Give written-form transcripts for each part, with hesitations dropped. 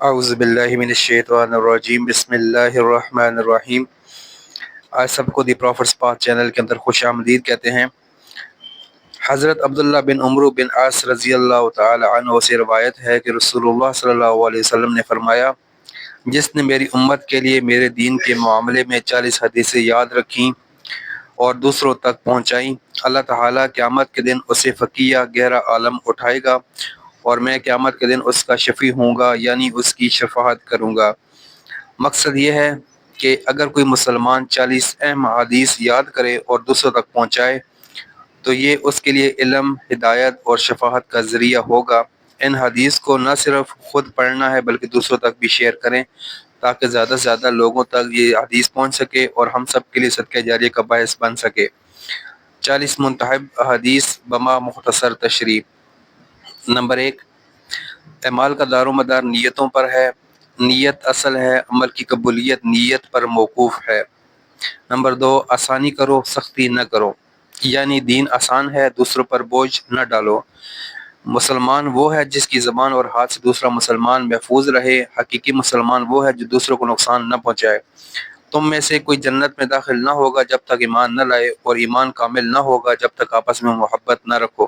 اعوذ باللہ من الشیطان الرجیم بسم اللہ الرحمن الرحیم۔ آج سب کو دی پروفٹس پاتھ چینل کے اندر خوش آمدید کہتے ہیں۔ حضرت عبداللہ بن عمرو بن عاص رضی اللہ تعالی عنہ سے روایت ہے کہ رسول اللہ صلی اللہ علیہ وسلم نے فرمایا، جس نے میری امت کے لیے میرے دین کے معاملے میں 40 حدیثیں یاد رکھیں اور دوسروں تک پہنچائیں، اللہ تعالیٰ قیامت کے دن اسے فقیہ گہرا عالم اٹھائے گا اور میں قیامت کے دن اس کا شفیع ہوں گا، یعنی اس کی شفاعت کروں گا۔ مقصد یہ ہے کہ اگر کوئی مسلمان 40 اہم حدیث یاد کرے اور دوسروں تک پہنچائے تو یہ اس کے لیے علم، ہدایت اور شفاعت کا ذریعہ ہوگا۔ ان حدیث کو نہ صرف خود پڑھنا ہے بلکہ دوسروں تک بھی شیئر کریں تاکہ زیادہ سے زیادہ لوگوں تک یہ حدیث پہنچ سکے اور ہم سب کے لیے صدقہ جاریہ کا باعث بن سکے۔ 40 منتخب احادیث بما مختصر تشریح۔ نمبر 1، اعمال کا دار و مدار نیتوں پر ہے۔ نیت اصل ہے، عمل کی قبولیت نیت پر موقوف ہے۔ نمبر 2، آسانی کرو سختی نہ کرو، یعنی دین آسان ہے، دوسروں پر بوجھ نہ ڈالو۔ مسلمان وہ ہے جس کی زبان اور ہاتھ سے دوسرا مسلمان محفوظ رہے۔ حقیقی مسلمان وہ ہے جو دوسروں کو نقصان نہ پہنچائے۔ تم میں سے کوئی جنت میں داخل نہ ہوگا جب تک ایمان نہ لائے، اور ایمان کامل نہ ہوگا جب تک آپس میں محبت نہ رکھو،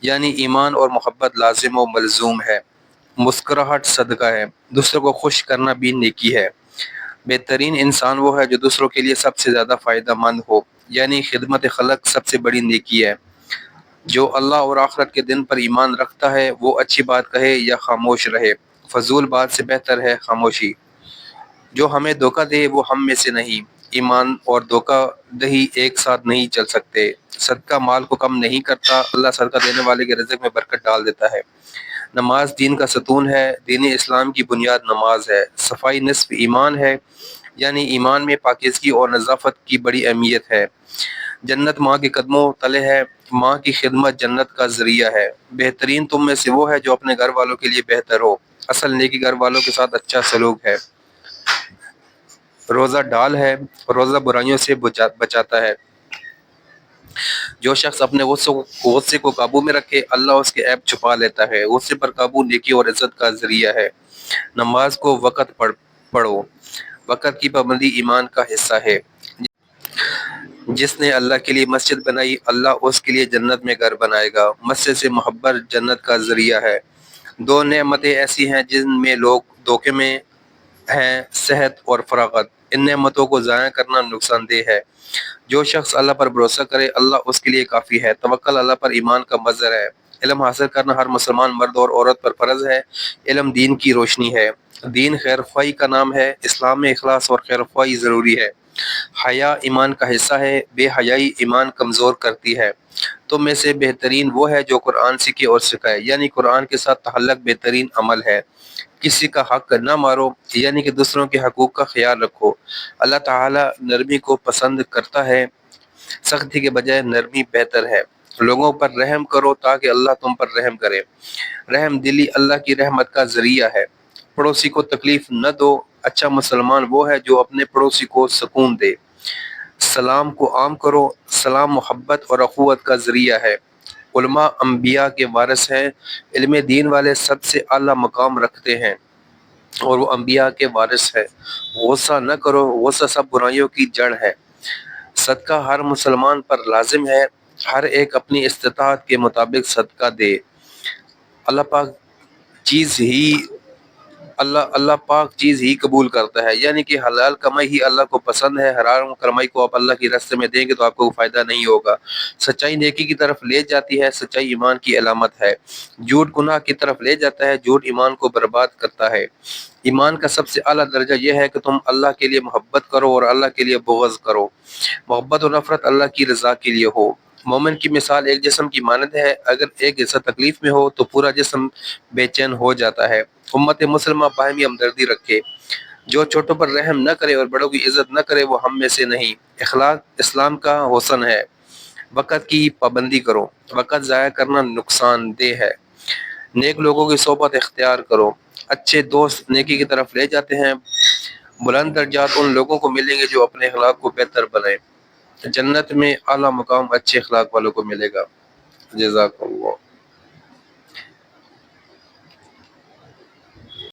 یعنی ایمان اور محبت لازم و ملزوم ہے۔ مسکراہٹ صدقہ ہے، دوسروں کو خوش کرنا بھی نیکی ہے۔ بہترین انسان وہ ہے جو دوسروں کے لیے سب سے زیادہ فائدہ مند ہو، یعنی خدمت خلق سب سے بڑی نیکی ہے۔ جو اللہ اور آخرت کے دن پر ایمان رکھتا ہے وہ اچھی بات کہے یا خاموش رہے، فضول بات سے بہتر ہے خاموشی۔ جو ہمیں دھوکہ دے وہ ہم میں سے نہیں۔ ایمان اور دھوکہ دہی ایک ساتھ نہیں چل سکتے۔ صدقہ مال کو کم نہیں کرتا، اللہ صدقہ دینے والے کے رزق میں برکت ڈال دیتا ہے۔ نماز دین کا ستون ہے، دین اسلام کی بنیاد نماز ہے۔ صفائی نصف ایمان ہے، یعنی ایمان میں پاکیزگی اور نظافت کی بڑی اہمیت ہے۔ جنت ماں کے قدموں تلے ہے، ماں کی خدمت جنت کا ذریعہ ہے۔ بہترین تم میں سے وہ ہے جو اپنے گھر والوں کے لیے بہتر ہو، اصل نیکی گھر والوں کے ساتھ اچھا سلوک ہے۔ روزہ ڈال ہے، روزہ برائیوں سے بچاتا ہے۔ جو شخص اپنے غصے کو قابو میں رکھے اللہ اس کے عیب چھپا لیتا ہے۔ غصے پر قابو نیکی اور عزت کا ذریعہ ہے۔ نماز کو وقت پڑھو، وقت کی پابندی ایمان کا حصہ ہے۔ جس نے اللہ کے لیے مسجد بنائی اللہ اس کے لیے جنت میں گھر بنائے گا۔ مسجد سے محبت جنت کا ذریعہ ہے۔ دو نعمتیں ایسی ہیں جن میں لوگ دھوکے میں ہیں، صحت اور فراغت۔ ان نعمتوں کو ضائع کرنا نقصان دہ ہے۔ جو شخص اللہ پر بھروسہ کرے اللہ اس کے لیے کافی ہے۔ توکل اللہ پر ایمان کا مظہر ہے۔ علم حاصل کرنا ہر مسلمان مرد اور عورت پر فرض ہے۔ علم دین کی روشنی ہے۔ دین خیر خواہی کا نام ہے۔ اسلام میں اخلاص اور خیر خواہی ضروری ہے۔ حیا ایمان کا حصہ ہے، بے حیائی ایمان کمزور کرتی ہے۔ تم میں سے بہترین وہ ہے جو قرآن سیکھے اور سکھائے، یعنی قرآن کے ساتھ تعلق بہترین عمل ہے۔ کسی کا حق نہ مارو، یعنی کہ دوسروں کے حقوق کا خیال رکھو۔ اللہ تعالیٰ نرمی کو پسند کرتا ہے، سختی کے بجائے نرمی بہتر ہے۔ لوگوں پر رحم کرو تاکہ اللہ تم پر رحم کرے۔ رحم دلی اللہ کی رحمت کا ذریعہ ہے۔ پڑوسی کو تکلیف نہ دو، اچھا مسلمان وہ ہے جو اپنے پڑوسی کو سکون دے۔ سلام کو عام کرو، سلام محبت اور اخوت کا ذریعہ ہے۔ علماء انبیاء کے وارث ہیں، علم دین والے سب سے اعلیٰ مقام رکھتے ہیں اور وہ انبیاء کے وارث ہیں۔ غصہ نہ کرو، غصہ سب برائیوں کی جڑ ہے۔ صدقہ ہر مسلمان پر لازم ہے، ہر ایک اپنی استطاعت کے مطابق صدقہ دے۔ اللہ پاک چیز ہی قبول کرتا ہے، یعنی کہ حلال کمائی ہی اللہ کو پسند ہے۔ حرام کمائی کو آپ اللہ کے راستے میں دیں گے تو آپ کو فائدہ نہیں ہوگا۔ سچائی نیکی کی طرف لے جاتی ہے، سچائی ایمان کی علامت ہے۔ جھوٹ گناہ کی طرف لے جاتا ہے، جھوٹ ایمان کو برباد کرتا ہے۔ ایمان کا سب سے اعلیٰ درجہ یہ ہے کہ تم اللہ کے لیے محبت کرو اور اللہ کے لیے بغض کرو۔ محبت و نفرت اللہ کی رضا کے لیے ہو۔ مومن کی مثال ایک جسم کی مانند ہے، اگر ایک حصہ تکلیف میں ہو تو پورا جسم بے چین ہو جاتا ہے۔ امت مسلمہ باہمی ہمدردی رکھے، جو چھوٹوں پر رحم نہ کرے اور بڑوں کی عزت نہ کرے وہ ہم میں سے نہیں۔ اخلاق اسلام کا حسن ہے۔ وقت کی پابندی کرو، وقت ضائع کرنا نقصان دہ ہے۔ نیک لوگوں کی صحبت اختیار کرو، اچھے دوست نیکی کی طرف لے جاتے ہیں۔ بلند درجات ان لوگوں کو ملیں گے جو اپنے اخلاق کو بہتر بنائیں۔ جنت میں اعلیٰ مقام اچھے اخلاق والوں کو ملے گا۔ جزاک اللہ۔